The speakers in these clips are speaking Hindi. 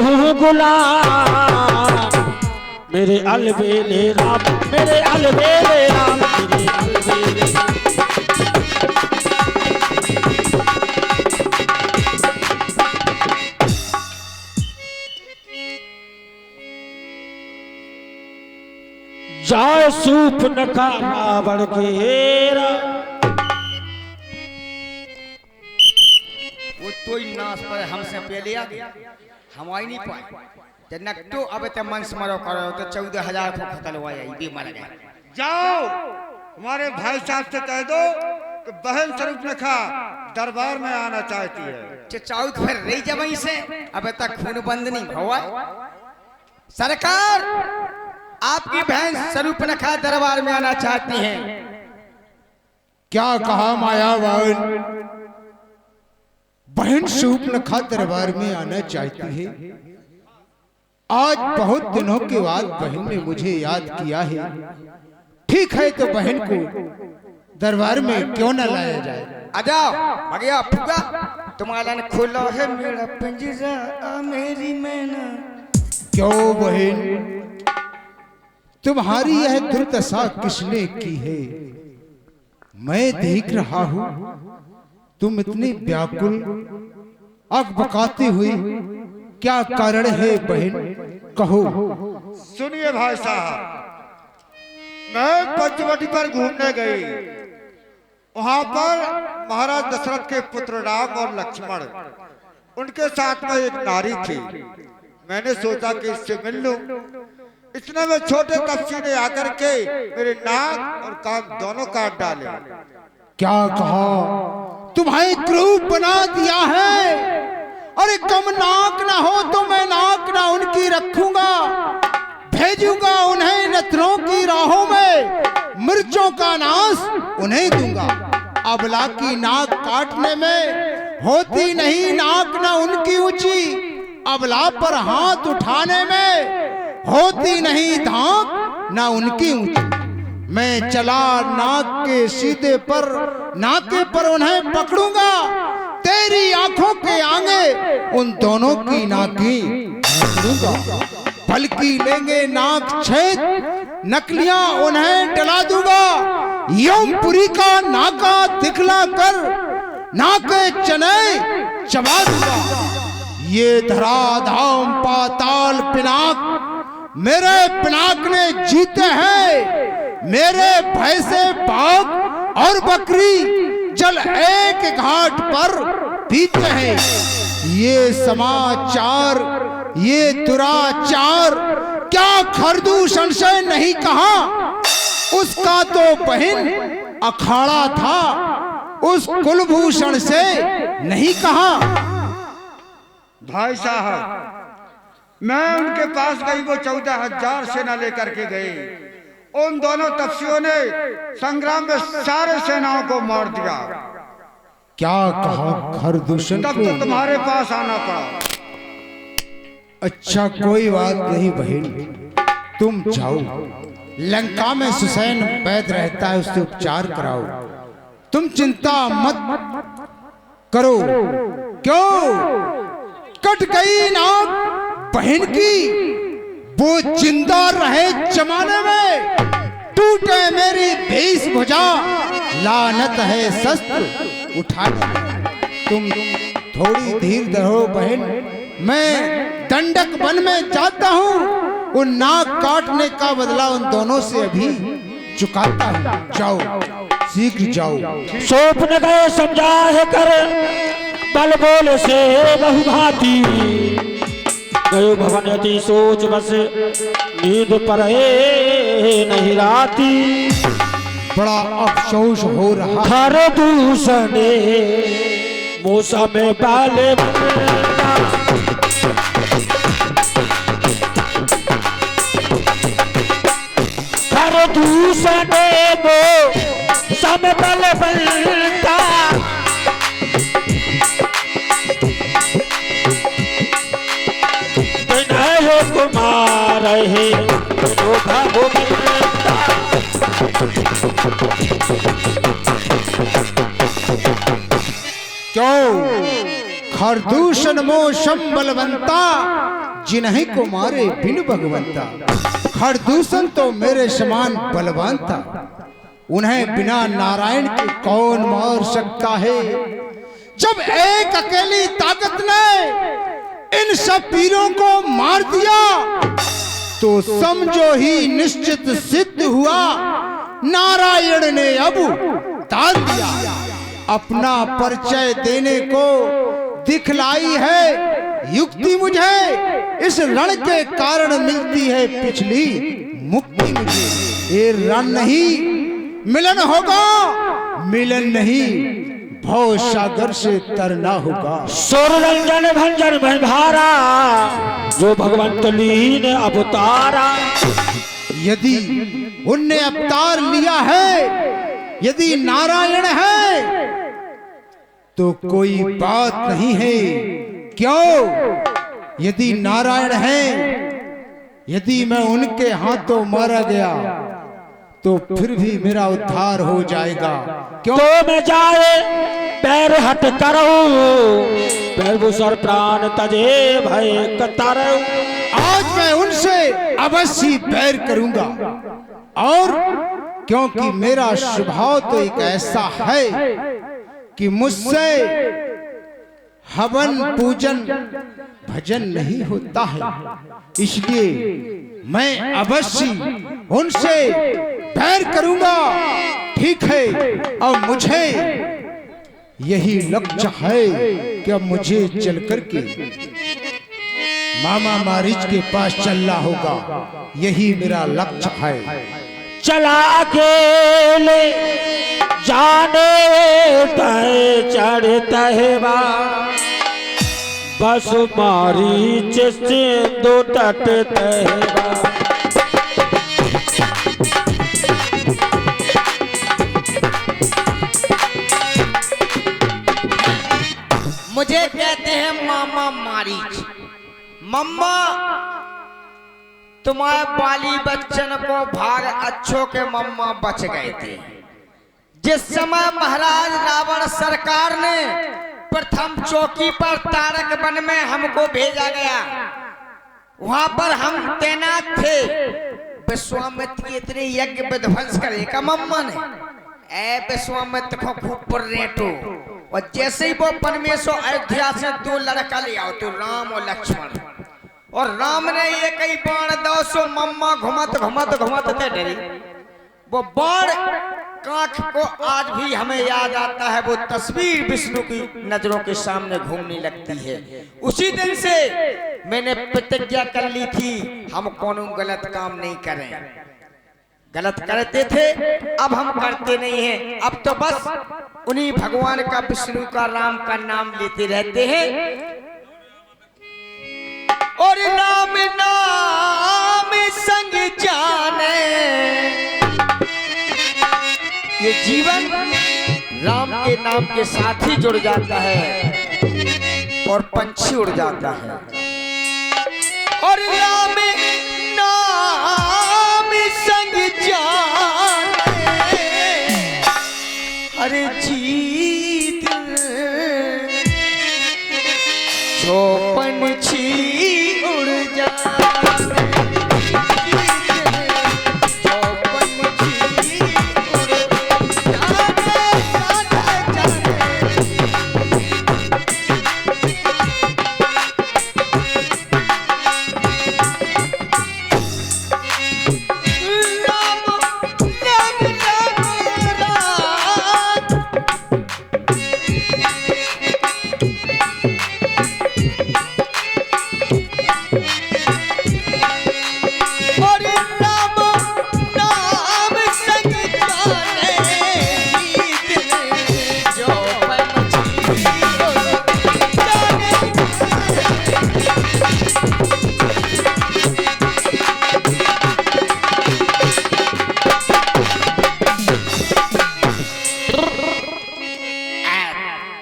हूँ गुलाम, मेरे अलबेले राम, मेरे अलबेले राम, मेरे अलबेले। जाए सूप न खाना बढ़ घेरा, वो तो ही नाश पर हमसे पहले आ गया, हम आई नहीं पाए। नक्टो अब ते मन स्मरो करो तो 14,000 को खतल हुआ है, ये मर गए। जाओ हमारे भाई साहब से कह दो कि बहन शूर्पणखा दरबार में आना चाहती है। चचाउत फिर रही जब से अब तक खून बंद नहीं हुआ। सरकार आपकी बहन शूर्पणखा दरबार में आना चाहती है। क्या कहा मायावान? बहन शूर्पणखा दरबार में आना चाहती है। आज बहुत दिनों के बाद बहन ने मुझे याद किया है। ठीक है तो बहन को दरबार में क्यों न लाया जाए। आ जाओ भगया फुगा, तुम्हारा ने खोला है मेरा पिंजरा, मेरी मैना। क्यों बहन, तुम्हारी यह दुर्दशा किसने की है? मैं देख रहा हूं तुम इतनी व्याकुल अकबकाती हुई, क्या कारण है बहन, कहो। सुनिए भाई साहब, मैं पंचवटी पर घूमने गई। वहां पर महाराज दशरथ के पुत्र राम और लक्ष्मण, उनके साथ में एक नारी थी। मैंने सोचा कि इससे मिल लूं। इतने में छोटे तपसी ने आकर के मेरे नाक और कान दोनों काट डाले। क्या कहा? तुम्हें क्रूप बना दिया है? अरे कम नाक ना हो तो मैं नाक ना उनकी रखूंगा, भेजूंगा उन्हें रत्नों की राहों में, मिर्चों का नाश उन्हें दूंगा। अबला की नाक काटने में होती नहीं नाक ना उनकी ऊंची, अबला पर हाथ उठाने में होती नहीं धाक ना उनकी ऊंची। मैं चला नाक के सीधे पर, नाके पर उन्हें पकड़ूंगा, तेरी आंखों के आगे उन दोनों की नाकी दूंगा। बल्कि लेंगे नाक छेद, नकलियां उन्हें डला दूंगा। यमपुरी का नाका दिखला कर नाके चने चबा दूंगा। ये धरा धाम पाताल पिनाक मेरे पिनाक ने जीते हैं। मेरे भय से बाघ और बकरी जल एक घाट पर पीते हैं। ये समाचार, ये दुराचार क्या खरदूषण से नहीं कहा? उसका तो बहन अखाड़ा था, उस कुलभूषण से नहीं कहा। भाई साहब, मैं उनके पास गई, वो 14,000 सेना लेकर के गई। उन दोनों तपस्वियों ने संग्राम में सारे सेनाओं को मार दिया। क्या कहा खरदूषण तब को? तो तुम्हारे पास आना पड़ा। अच्छा कोई बात नहीं बहन, तुम जाओ, लंका में सुसैन वैद्य रहता है, उससे उपचार कराओ। तुम चिंता मत करो। क्यों? कट गई नाक बहन की, वो जिंदा रहे जमाने में, टूटे मेरी वेशभूषा, लानत है शस्त्र उठाने। तुम थोड़ी धीर धरो बहन, मैं दंडक वन में जाता हूँ, उन नाक काटने का बदला उन दोनों से अभी चुकाता हूँ। जाओ, शीघ्र जाओ। स्वप्न गए समझाए कर, बल बोल से बहुभाती, गयो भवन यति सोच बस, नींद पड़े नहीं राती। बड़ा अफसोस हो रहा। खरदूषण मौसम बाले खरदूषण मौसम बल बनता, कुमार है क्यों खरदूषण मोशम बलवंता, जिन्हीं को मारे बिन भगवंता। खरदूषण तो मेरे समान बलवान था, उन्हें बिना नारायण के कौन मार सकता है। जब एक अकेली ताकत ने इन सब पीरों को मार दिया, तो समझो ही निश्चित सिद्ध हुआ, नारायण ने अब ताल दिया। अपना परिचय देने को दिखलाई है युक्ति मुझे, इस रण के कारण मिलती है पिछली मुक्ति मुझे। ये रण नहीं मिलन होगा, मिलन नहीं भव सागर से तरना होगा। सुर रंजन भंजन भंडारा, जो भगवंत लीन अवतारा। यदि उनने अवतार लिया है, यदि नारायण है, तो कोई बात नहीं है। क्यों? यदि नारायण है, यदि मैं उनके हाथों मारा गया, तो फिर भी मेरा उद्धार हो जाएगा। क्यों? तो मैं जाए पैर हट करो, पैर प्राण तजे भय कतरो। आज मैं उनसे अवश्य बैर करूंगा, और क्योंकि मेरा स्वभाव तो एक ऐसा है कि मुझसे हवन पूजन भजन नहीं होता है, इसलिए मैं अवश्य उनसे बैर करूंगा। ठीक है, अब मुझे यही लक्ष्य है कि अब मुझे चल करके मामा मारीच के पास चलना होगा, यही मेरा लक्ष्य है। चला अकेले जाने तय चढ़ता है बा, बस मारीच से दो टटता है बा। मुझे कहते हैं मामा मारीच। मम्मा, तुम्हारे बाली बच्चन को भाग अच्छों के मम्मा बच गए थे। जिस समय महाराज रावण सरकार ने प्रथम चौकी पर तारक वन में हमको भेजा गया, वहां पर हम तैनात थे। विश्वामित्र के इतने यज्ञ विध्वंस करेगा मम्मा ने, ए विश्वामित्र को खूब पुर्रेटो। और जैसे ही वो परमेश्वर अयोध्या से दो लड़का ले आओ, तो राम और लक्ष्मण, और राम ने ये कई बाण दो, सो मम्मा घुमत घुमत घुमत थे डरी। वो बाण कांख को आज भी हमें याद आता है, वो तस्वीर विष्णु की नजरों के सामने घूमने लगती है। उसी दिन से मैंने प्रतिज्ञा कर ली थी, हम कोनो गलत काम नहीं करें। गलत करते थे, अब हम करते नहीं हैं। अब तो बस उन्हीं भगवान का, विष्णु का, राम का नाम लेते रहते हैं। और नाम नाम संग जाने, ये जीवन राम के नाम के साथ ही जुड़ जाता है और पंछी उड़ जाता है। और राम नाम संग जाने, अरे जीत जो पंछी उड़ जाने,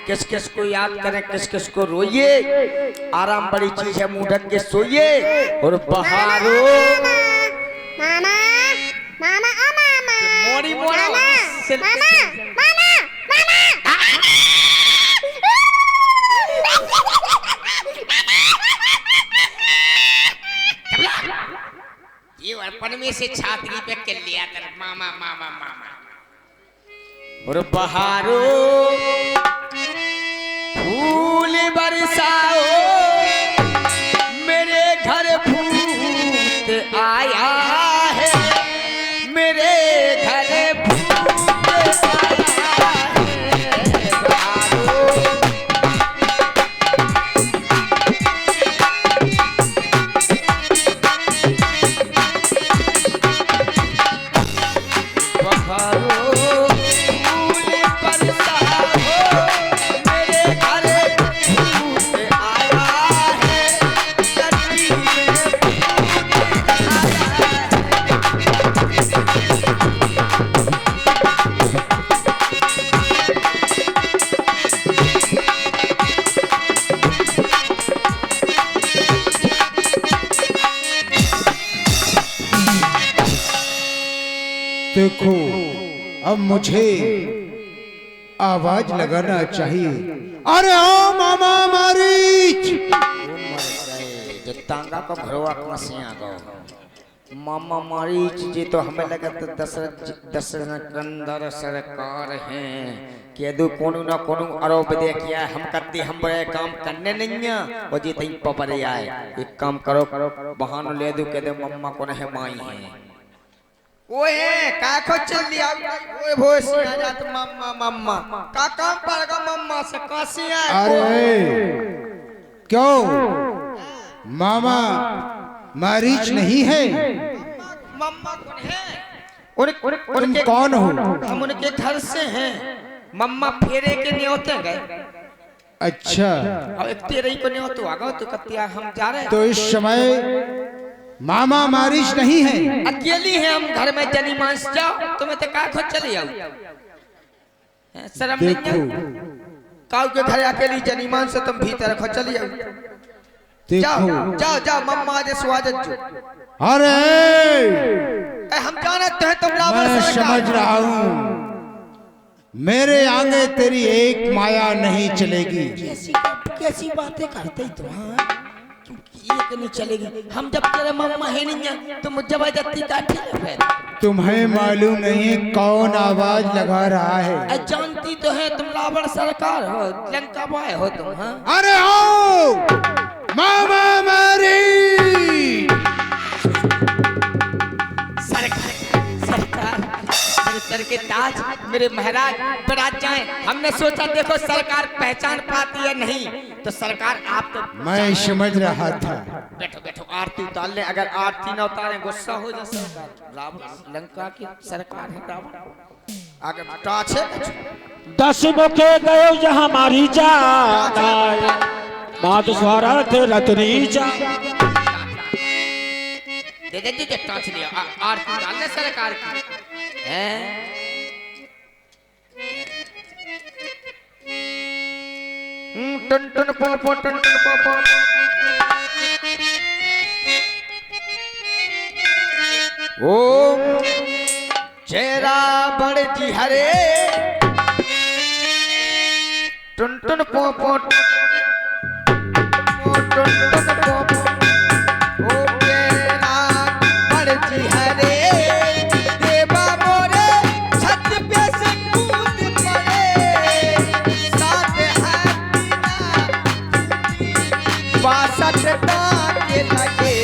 किस किस को याद करें, किस किस को रोइए। आराम बड़ी चीज है, मुंह ढक के सोइए और बहारो मामा मामा ओ मामा मोड़ी मोड़ा मामा मामा मामा मामा अपन में से छाती पे कर लिया कर मामा मामा मामा। और बहारो फूल बरसाओ मेरे घर भूत आया है, मेरे घर भूत आया है। बहारो देखो अब मुझे आवाज लगाना चाहिए। अरे ओ मामा मारीच, जो तांगा को घरवा कसिया गो मामा मारीच जी तो हमें लगा तो दशरथ कंदर सरकार हैं कि दो कोनो ना कोनो आरोप दे किया हम करते हम बड़े काम करने नहीं है वो जी तई पपर आए एक काम करो बहानो ले दो के दे मम्मा को नहीं माई है ओए का खो चल दिया ओए भोस आ जात मम्मा मम्मा का काम पड़ेगा मम्मा से कसिया। अरे क्यों मामा मारीच नहीं है? मम्मा कौन है? तुम कौन हो? हम उनके घर से हैं। मम्मा फेरे के न्योते गए। अच्छा अब एक तेरे ही को न्योते आगा तो कतिया हम जा रहे हैं। तो इस समय मामा मारीच नहीं है? अकेली है हम घर में जनी मांस जाओ तुम्हें तो का खो चली आओ शर्म नहीं देखो काऊ के घर अकेली जनी मांस से तुम भीतर खो चली आओ। जाओ देखो जाओ जाओ मम्मा आज स्वागत जो। अरे हम जानते हैं तुम रावण मैं सरकार। समझ रहा हूँ मेरे आगे तेरी एक माया नहीं चलेगी। कैसी बातें करते ही तुम एक नहीं चलेगी। हम जब तेरे मम्मा है नहीं है तो मुझे जबरदस्ती काटी है। तुम्हें मालूम नहीं कौन आवाज लगा रहा है? जानती तो है तुम रावण सरकार हो लंका बाय हो तुम। हाँ अरे आओ मामा मारी सरकार मेरे सर के ताज मेरे महाराज बरात जाए। हमने सोचा देखो सरकार पहचान पाती है नहीं तो सरकार आप तो मैं समझ रहा था। बैठो बैठो आरती उतार ले। अगर आरती न उतारे गुस्सा हो जाए सरकार। रावण लंका की सरकार है रावण आगे टाच है 10 मुखे गयो जहाँ मारी जा मात स्वार्थ रतनी जा। दे टाच लिया आरती उतार ले सरकार की हैं। टन टन पो पो टन टन पो पो। ओम जय रावण जी हरे टन टन पो पो टन टन पो पो। ओम जय रावण जी हरे देवा मोरे छत पे से कूद पड़े साथ हाथ 62 टाके लगे।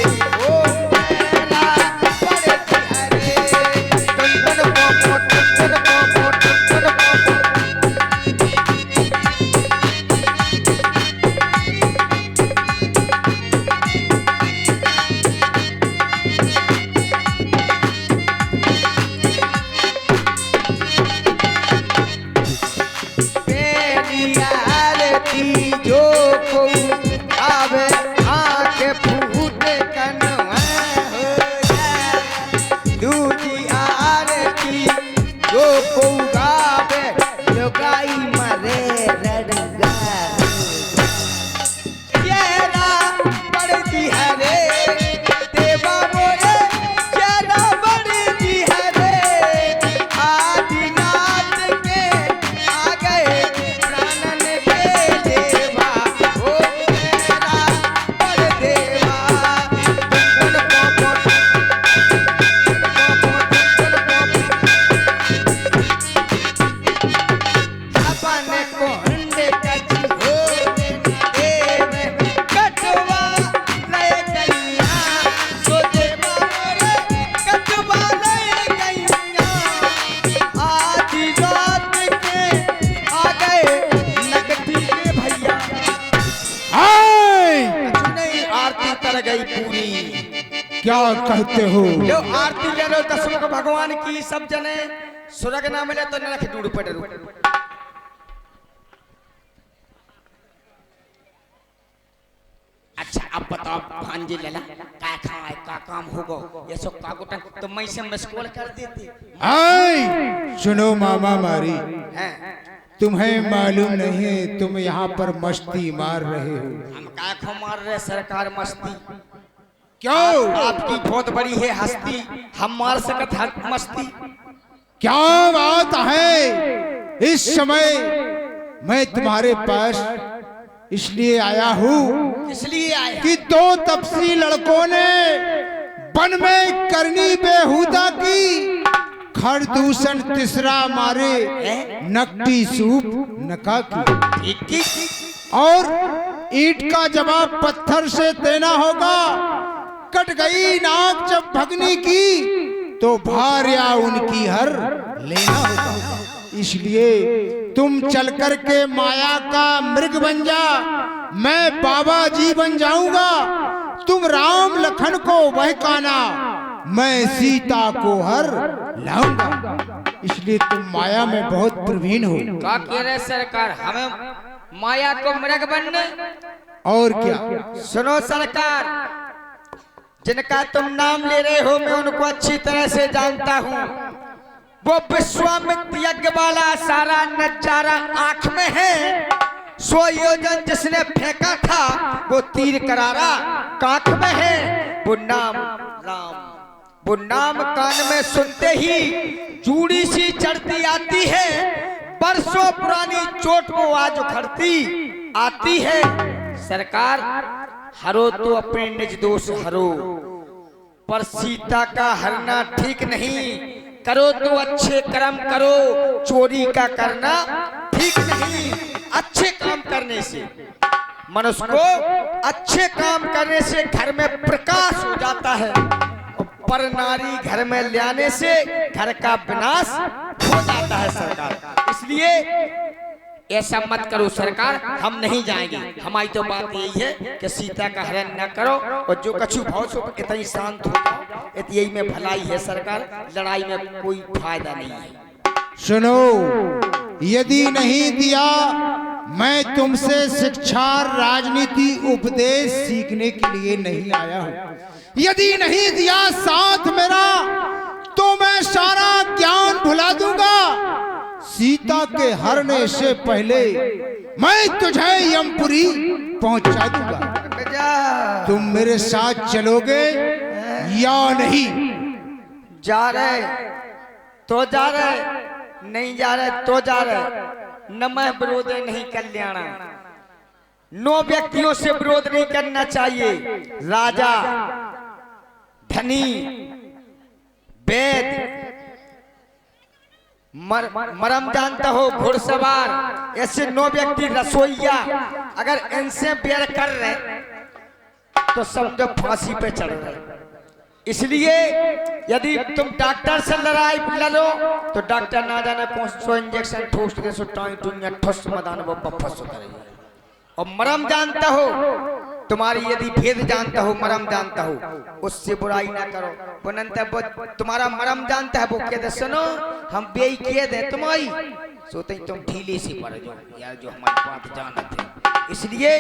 तर गई पूरी। क्या कहते हो? लो आरती ले लो दसमुख भगवान की, सब जने स्वर्ग ना मिले तो नरक ढूंढ पड़े। अच्छा अब बताओ भांजी लला का खाए का काम होगो, ये सब का गोटा तो मैं से मस्कोल कर देती। आए सुनो मामा मारी, हैं तुम्हें मालूम नहीं है तुम यहाँ पर मस्ती मार रहे हो? हम का खो मार रहे सरकार मस्ती? क्यों? आपकी बहुत बड़ी है हस्ती, हम मार सकत हर मस्ती। क्या बात है? इस समय मैं तुम्हारे पास इसलिए आया हूँ इसलिए आए कि दो तपसी लड़कों ने वन में करनी बेहुदा की खरदूषण तीसरा मारे नकटी सूप नका की, और ईंट का जवाब पत्थर से देना होगा। कट गई नाक जब भगनी की तो भार्या उनकी हर लेना होगा। इसलिए तुम चल कर के माया का मृग बन जा, मैं बाबा जी बन जाऊंगा। तुम राम लखन को बहकाना, मैं सीता को हर लाऊंगा। इसलिए तुम माया में बहुत प्रवीण हो। का कह रहे सरकार हमें माया को मृग बनने? और क्या? सुनो सरकार, जिनका तुम नाम ले रहे हो मैं उनको अच्छी तरह से जानता हूँ। वो विश्वामित्र यज्ञ वाला सारा नजारा आंख में है। 100 योजन जिसने फेंका था वो तीर करारा कांख में है। वो नाम राम, वो नाम कान में सुनते ही जूड़ी सी चढ़ती आती है। बरसों पुरानी चोट वो आज उखड़ती आती है। सरकार हरो तो अपने निज दोष हरो, पर सीता का हरना ठीक नहीं। करो तो अच्छे कर्म करो, चोरी का करना ठीक नहीं। अच्छे काम करने से मनुष्य को, अच्छे काम करने से घर में प्रकाश हो जाता है, और पर नारी घर में ले आने से घर का विनाश हो जाता है सरकार। इसलिए ऐसा मत करो सरकार, हम नहीं जाएंगे। हमारी तो बात यही है कि सीता का हरण न करो, और जो कछु भाव सो इतनी शांत हो जाओ। यही में भलाई है सरकार, लड़ाई में कोई फायदा नहीं है। सुनो, यदि नहीं दिया मैं तुमसे शिक्षा राजनीति उपदेश सीखने के लिए नहीं आया हूँ। यदि नहीं दिया साथ मेरा तो मैं सारा ज्ञान भुला दूंगा। सीता के हरने से पहले मैं तुझे यमपुरी पहुंचा दूंगा। तुम मेरे साथ चलोगे या नहीं? जा रहे तो जा रहे, नहीं जा रहे तो जा रहे। न मैं विरोध नहीं कल्याण, 9 व्यक्तियों से विरोध नहीं करना चाहिए। राजा, धनी, वेद, मरम जानता हो, घुड़सवार, ऐसे 9 व्यक्ति, रसोईया, अगर इनसे बैर कर रहे तो समझो फांसी पे चढ़ रहे। इसलिए यदि तुम डॉक्टर से लड़ाई लड़ो तो डॉक्टर ना जाने कौन सो इंजेक्शन ठोस दे, सो टाई टुनिया ठोस मदान वो बफस करेगी। और मरम जानता हो, तुम्हारी यदि भेद जानता हो, मरम जानता हो, उससे बुराई ना करो। वो तुम्हारा मरम जानता है, वो कह दे सुनो हम बेई किए दे तुम्हारी, सोते तुम ढीली सी पड़ जाओ यार, जो हमारी बात जानते थे। इसलिए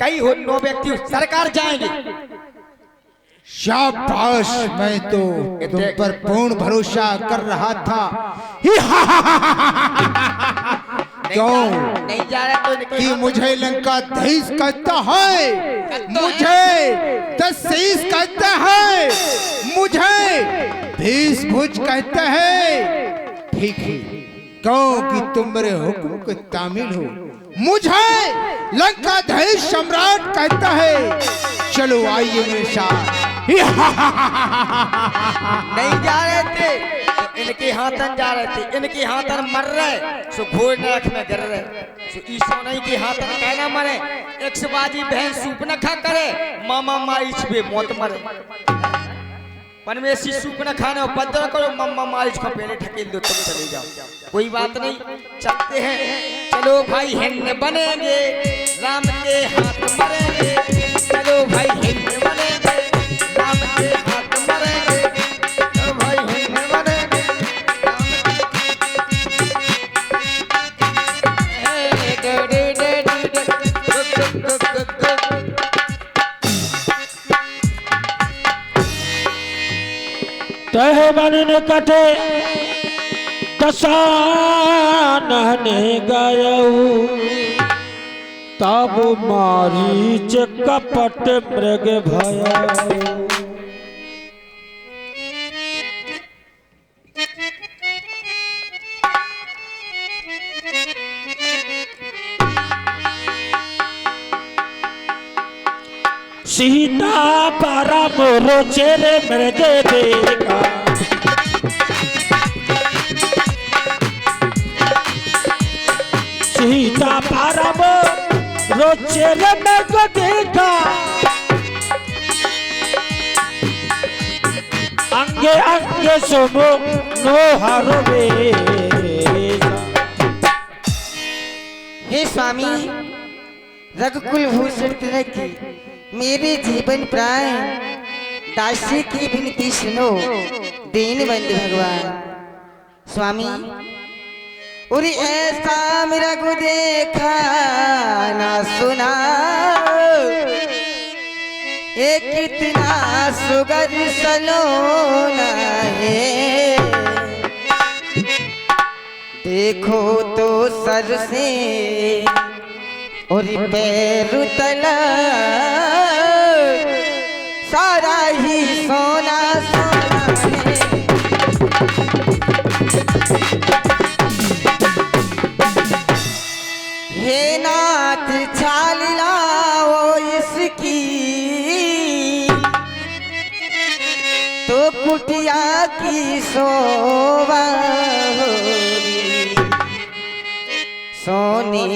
कई हो 9 व्यक्ति सरकार जाएंगे। शाबाश, मैं तो तुम पर पूर्ण भरोसा कर रहा था। क्यों नहीं जा रहा तो कि मुझे लंका धीश कहता है, मुझे दशीश कहता है, मुझे भीष भुज कहता है। ठीक है, क्योंकि तुम मेरे हुक्म के तामिल हो। मुझे लंका धीश सम्राट कहता है। चलो आइए मेरे साथ। नहीं जा रहे थे तो इनके हाथन जा रहे थे, इनके हाथन मर रहे सो घोड़ नरक में गिर रहे। सो ईसो नहीं के हाथन कहना मरे, एक बाजी बहन सूप न खा करे, मामा मारिच पे मौत मरे। पनमेसी सूप न खाना उपद्रव करो, मम्मा मारिच को पहले ठकेल दो, तुम चले जाओ। कोई बात नहीं, चलते हैं। चलो भाई हिंद बनेंगे, राम के हाथ मरेंगे। चलो भाई हिंद बनेंगे। तह बन कटे दशानहने गयऊ तब मारीच कपट मृग भय। सीता परम रोचेरे मृग देखा सीता परम रोचेरे मृग देखा अंगे अंगे सोमो नोहारो बेसा। हे स्वामी रघुकुल भूषण तिलक की मेरे जीवन प्राण दासी की विनती सुनो दीन बंधु भगवान। स्वामी और ऐसा मेरा को देखा ना सुना ये कितना सुगंध सलोना है। देखो तो सर से और पैर तला सारा ही सोना सोना है। हे नाथ छाल लाओ इसकी तो कुटिया की शोभा होगी। सोने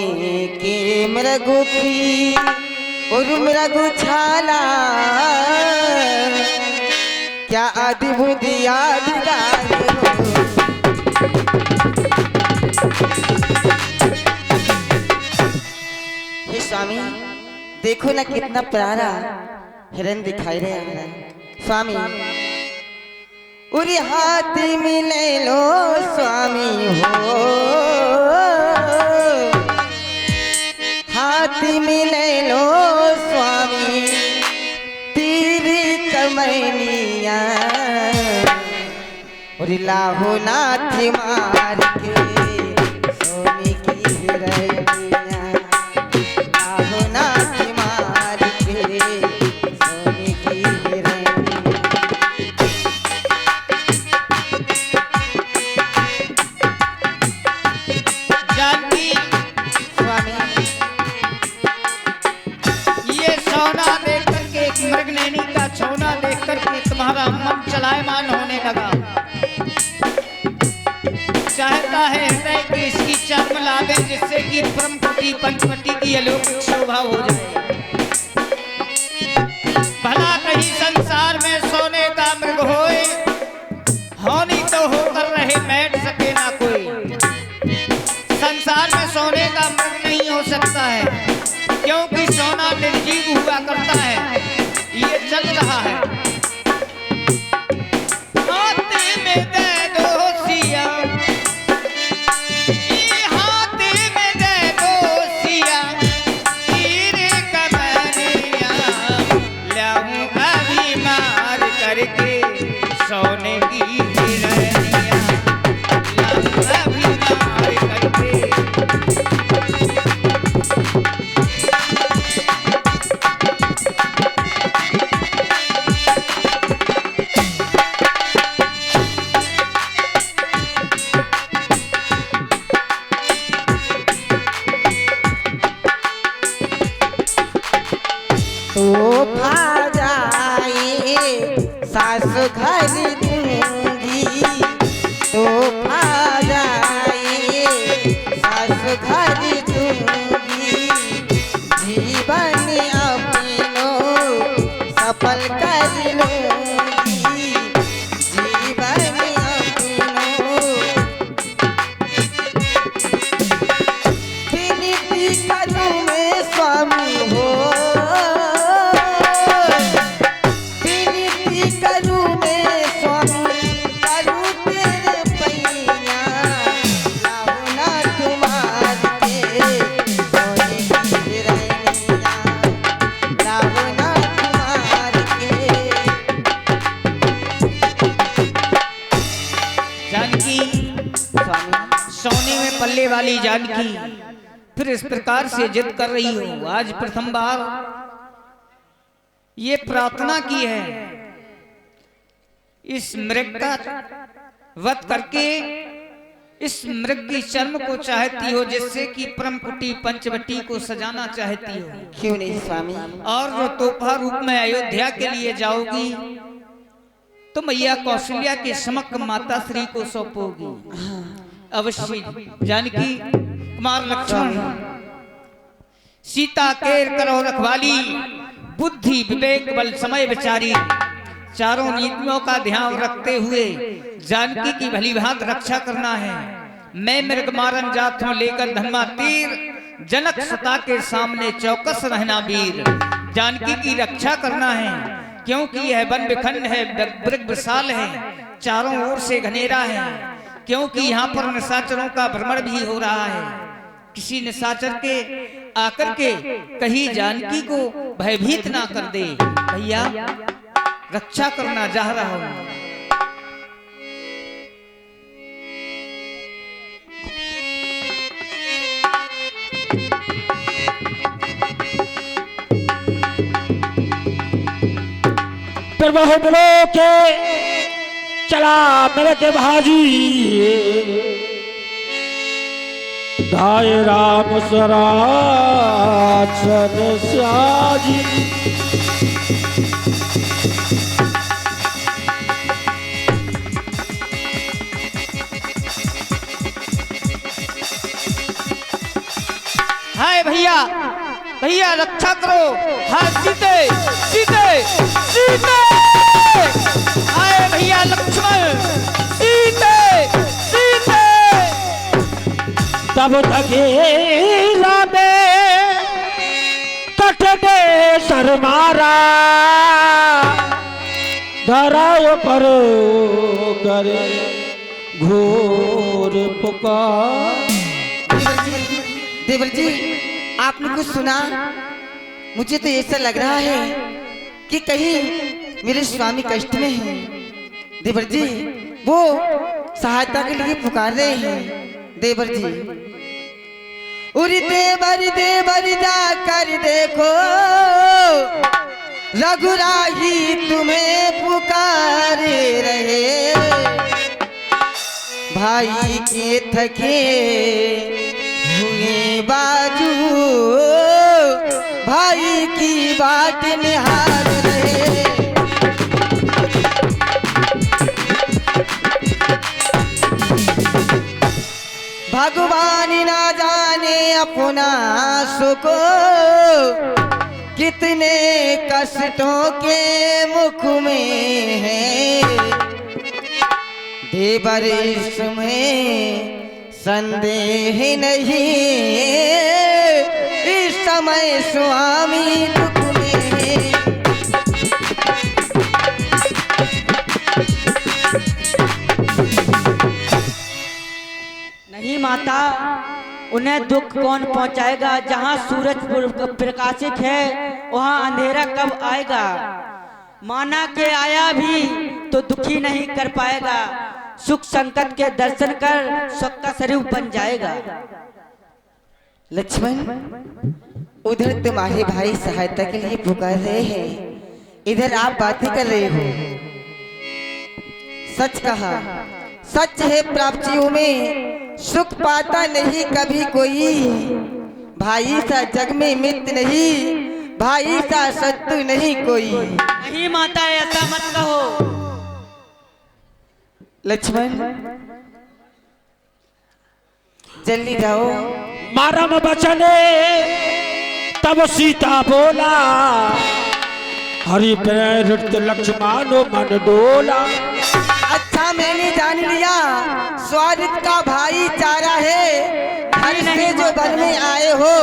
के मृगु की और मृगु छाला क्या अद्भुत यादगार हो। हे स्वामी देखो ना कितना प्यारा हिरन दिखाई रहा है। स्वामी उरी हाथ में ले लो स्वामी हो हाथ में ले लो स्वामी तेरी कमैनिया और लाहो नाथ मार के सोने की हिरनिया लाहो नाथ मार के सोने की हिरनिया। जानकी स्वामी ये सोना देख करके एक मृगनैनी का सोना देख करके तुम्हारा मन चलायमान होने लगा। चाहता है हृदय की इसकी चर्म लादे जिससे कि परमपति पंचवटी की अलौकिक शोभा हो जाए। भला कहीं संसार में सोने का मृग होए होनी तो होकर रहे बैठ सके ना कोई। संसार में सोने का मृग नहीं हो सकता है क्योंकि सोना निर्जीव हुआ करता है। ये चल रहा है हाथ में दे दो सिया ये हाथ में दे दो सिया तीर कमरिया लाऊं अभी मार करके सोने की हिरनिया लाऊं अभी मार करके। तो खा जाए सास घर दूंगी तो खा जाए सास घर दूंगी जीवन अपनो सफल कर लूंगी जीवन अपनो विनती करूं मैं स्वामी हो विनती करूं मैं स्वामी करूं तेरे पैया लाओ ना तुम्हार के सोने की हिरनिया लाओ ना तुम्हार के करने वाली जानकी फिर इस प्रकार से जिद कर रही हो। आज प्रथम बार ये प्रार्थना की है, इस मृग का वध करके इस मृग की चर्म को चाहती हो, जिससे कि परम कुटी पंचवटी को सजाना चाहती हो। क्यों नहीं स्वामी। और जो तोहफा रूप में अयोध्या के लिए जाओगी तो मैया कौशल्या के समक्ष माता श्री को सौंपोगी। अवश्य जानकी कुमार लक्ष्मण सीता केर करो रखवाली, बुद्धि विवेक बल समय विचारी, चारों नीतियों का ध्यान रखते हुए जानकी की भली भांति रक्षा करना है। मैं मृग मारन जात हूं लेकर धनमा तीर, जनक सता के सामने चौकस रहना वीर। जानकी की रक्षा करना है क्योंकि यह वन विखंड है, मृग विशाल है, चारों ओर से घनेरा है, क्योंकि यहाँ पर निशाचरों का भ्रमण भी हो रहा है। किसी निशाचर के आकर के कहीं जानकी को भयभीत ना कर दे। भैया रक्षा करना चाह रहा हूं। प्रभु बोलो के चला मेरे के भाजी, धाय राम सराचन स्याजी। हाय भैया, भैया रक्षा करो। हाँ सीते सीते सीते, हाय भैया लक्ष्मण, सीते सीते। तब धकेला में तट में सर मारा, धराओ पर करे घोर पुकार। देवर जी आपने कुछ सुना? मुझे तो ऐसा लग रहा है कि कहीं मेरे स्वामी कष्ट में हैं। देवर जी वो सहायता के लिए पुकार रहे हैं। देवर जी उरी देवर जा कर देखो, रघुराही तुम्हें पुकारे रहे। भाई के थके हुए बाजू, भाई की बात निहार रहे। भगवान ना जाने अपना सुख, कितने कष्टों के मुख में है। देवर इसमें संदेह नहीं, इस समय स्वामी दुख में है। नहीं माता, उन्हें दुख कौन पहुंचाएगा? जहां सूरज प्रकाशित है वहां अंधेरा कब आएगा? माना के आया भी तो दुखी नहीं कर पाएगा, सुख संकट के दर्शन कर सुख का स्वरूप बन जाएगा। लक्ष्मण उधर तुम्हारे भाई सहायता के लिए पुकार रहे हैं, इधर आप बातें कर रहे हो। सच कहा, सच है प्राप्तियों में सुख पाता नहीं कभी कोई। भाई सा जग में मित्र नहीं, भाई सा शत्रु नहीं कोई। नहीं माता ऐसा मत कहो। लक्ष्मण जल्दी जाओ। मारम बचने तब सीता बोला, हरि प्रेरित लक्ष्मण मन डोला। अच्छा मैंने जान लिया, स्वादिष्ट का भाईचारा है। घर से जो वन में आए हो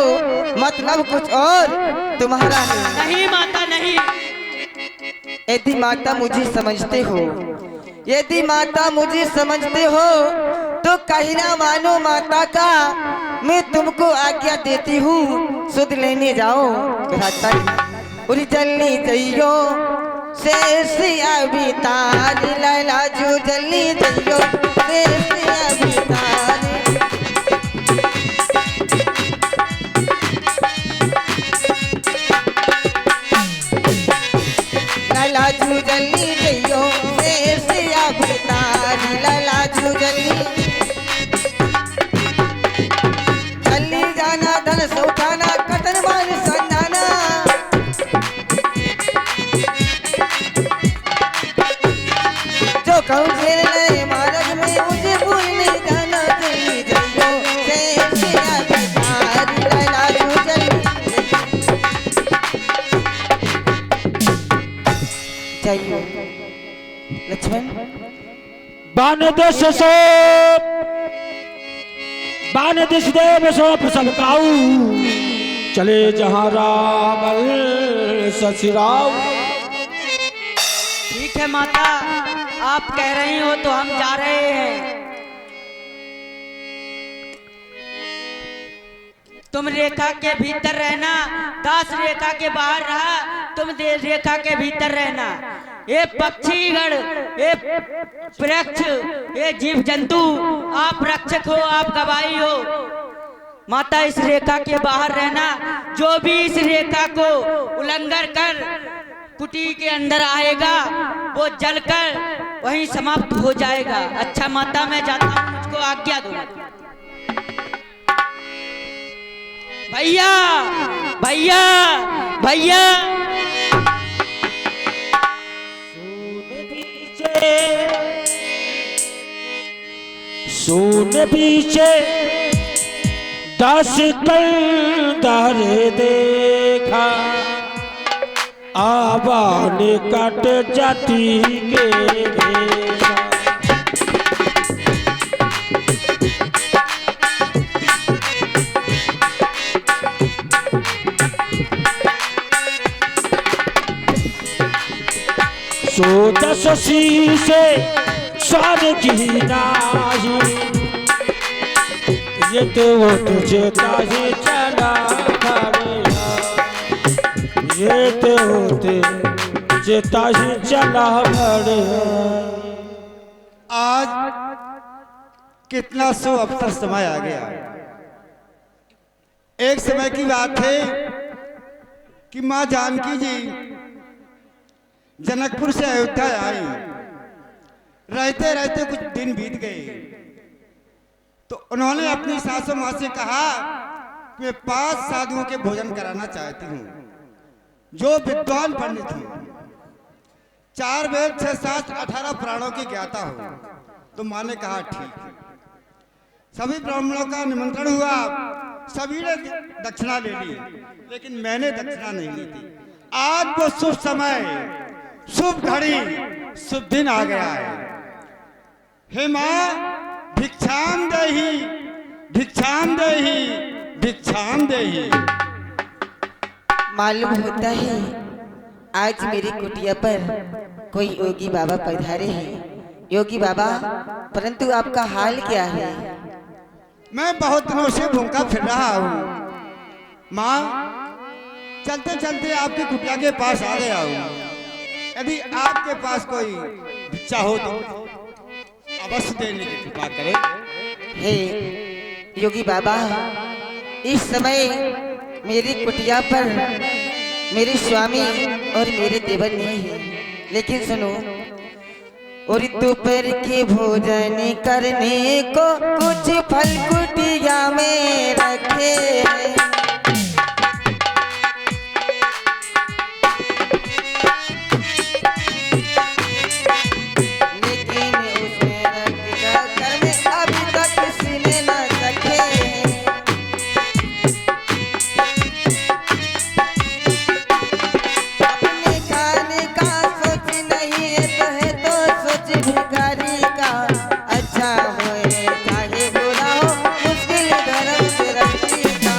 मतलब कुछ और तुम्हारा है। नहीं माता नहीं। यदि माता मुझे समझते हो, यदि माता मुझे समझते हो तो कहीं ना मानो माता का मैं तुमको आज्ञा देती हूँ। सुध लेने जाओ उरी जलनी चाहिए से अभी तार लैला जो जलनी चाहिए से अभी तार। जूझली जइयो शेष अवतारी लाला जूझली जल्दी जाना धन से उठाना कटन मान संजाना जो कहूँ झेल ले महाराज में मुझे भूल नहीं जाना जल्दी जइयो शेष अवतारी लाला जूझली जइयो लक्ष्मण बान देश देव सो सबकाऊ चले जहाँ राम ससुराऊ। ठीक है माता, आप कह रही हो तो हम जा रहे हैं। तुम रेखा के भीतर रहना, दास रेखा के बाहर रहा, तुम रेखा के भीतर रहना। ये पक्षीगण, ये वृक्ष, ये जीव जंतु, आप रक्षक हो, आप गवाही हो। माता इस रेखा के बाहर रहना, जो भी इस रेखा को उल्लंघन कर कुटी के अंदर आएगा वो जलकर वहीं समाप्त हो जाएगा। अच्छा माता, मैं जाता हूँ, मुझको आज्ञा दो। भैया भैया भैया सुन पीछे 10 कंदर देखा आवान कट जाती के भेषा। सो 10 शीशे स्वाद की नाही, ये तो वो तुझे ताही चला भरेगा, ये तो वो तुझे ताही चला भरेगा। आज कितना सो अवसर समय आ गया। एक समय की बात है कि माँ जानकी जी जनकपुर से अयोध्या आई। रहते रहते कुछ दिन बीत गए तो उन्होंने अपनी सासू माँ से कहा कि मैं 5 साधुओं के भोजन कराना चाहती हूँ जो विद्वान पंडित हूँ, 4 वेद 6 शास्त्र 18 पुराणों की ज्ञाता हो। तो माँ ने कहा ठीक है। सभी ब्राह्मणों का निमंत्रण हुआ, सभी ने दक्षिणा ले ली, लेकिन मैंने दक्षिणा नहीं ली थी। आज वो शुभ समय, शुभ घड़ी, शुभ दिन आ गया है। हे माँ भिक्षाम देहि, भिक्षाम देहि, भिक्षाम देहि। मालूम होता है आज मेरी कुटिया पर कोई योगी बाबा पधारे हैं। योगी बाबा, परंतु आपका हाल क्या है? मैं बहुत दिनों से भूखा फिर रहा हूँ माँ। चलते चलते आपकी कुटिया के पास आ गया हूँ। यदि आपके पास कोई भिक्षा हो तो अवश्य देने की कृपा करें। हे योगी बाबा, इस समय मेरी कुटिया पर मेरे स्वामी और मेरे देवर नहीं है, लेकिन सुनो, और दोपहर के भोजन करने को कुछ फल कुटिया में रखे हैं। लेकिन उसमें रखकर में अभी तक किसी ने न रखे हैं। अपने खाने का सोच नहीं है तो सोच भिखारी का। अच्छा होए चाहे बुरा हो, मुश्किल धर्म गृहस्थी का,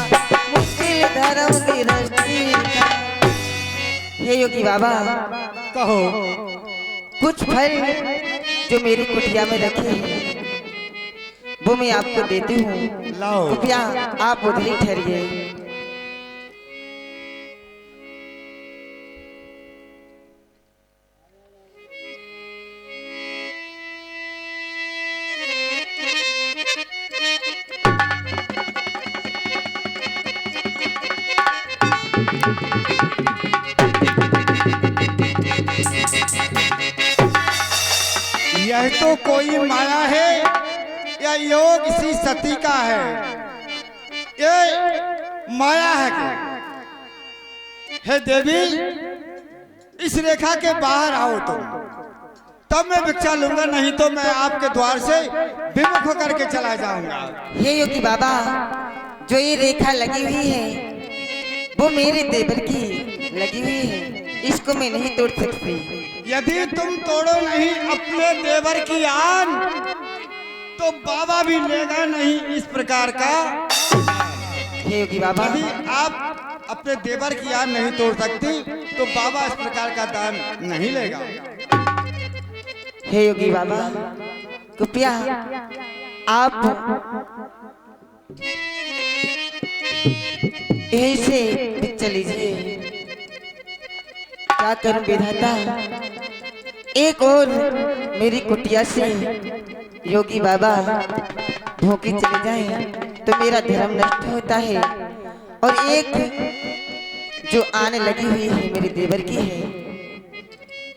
मुश्किल धर्म गृहस्थी का। हे योगी बाबा, कहो। कुछ फल जो मेरी कुटिया में रखे हैं वो मैं आपको देती हूँ। लाओ। कृपया आप उधर ही ठहरिए। यह तो कोई माया है या योग इसी सती का है? ये माया है क्या? हे देवी, इस रेखा के बाहर आओ तुम, तब मैं भिक्षा लूंगा, नहीं तो मैं आपके द्वार से विमुख होकर के चला जाऊंगा। हे योगी बाबा, जो ये रेखा लगी हुई है वो मेरे देवर की लगी हुई है, इसको मैं नहीं तोड़ सकती। यदि तुम तोड़ो नहीं अपने देवर की आन, तो बाबा भी लेगा नहीं इस प्रकार का। हे योगी बाबा, यदि आप अपने देवर की आन नहीं तोड़ सकती तो बाबा इस प्रकार का दान नहीं लेगा। हे योगी बाबा, कृपया आप यहीं से चल लीजिए। क्या करूं विधाता, एक और मेरी कुटिया से योगी बाबा भूखी चले जाएं तो मेरा धर्म नष्ट होता है, और एक जो आने लगी हुई है मेरे देवर की है,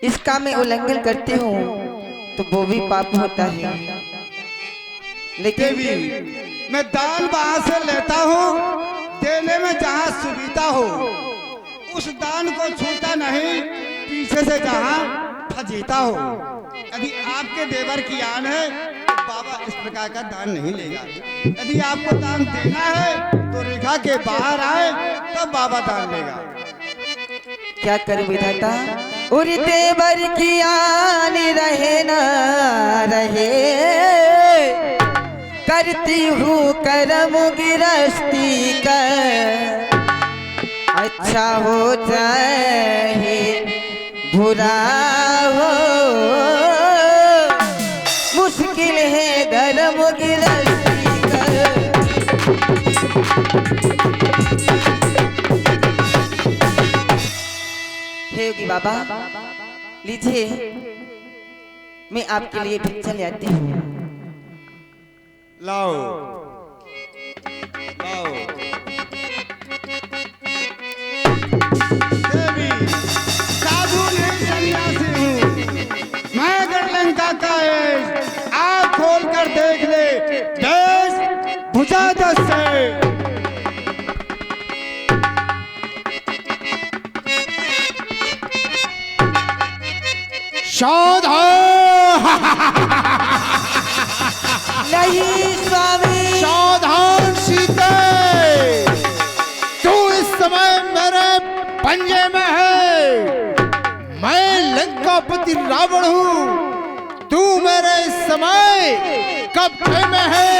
इसका मैं उल्लंघन करती हूँ तो वो भी पाप होता है। लेकिन देवी, मैं दान वहां से लेता हूँ, देने में जहाँ सुविधा हो उस दान को छूता नहीं, पीछे से जहाँ फजीता हो। यदि आपके देवर की आन है तो बाबा इस प्रकार का दान नहीं लेगा। यदि आपको दान देना है तो रेखा के बाहर आए, तब बाबा दान लेगा। क्या करूं विधाता, और देवर की आन रहे ना रहे, करती हूँ कर्म गिरस्ती का, अच्छा हो चाहे बुरा हो, मुश्किल है धर्म गिरस्ती का। हे योगी बाबा, लीजिए, मैं आपके लिए भिक्षा ले आती हूँ। लाओ लाओ। देवी, साधु नहीं सन्यासी हूँ मैं, गढ़लंका का एस, आँख खोल कर देख ले, देश भुजा दस से। सावधान नहीं स्वामी, सावधान सीते, तू इस समय मेरे पंजे में है। मैं लंकापति रावण हूँ, तू मेरे इस समय कब्जे में है।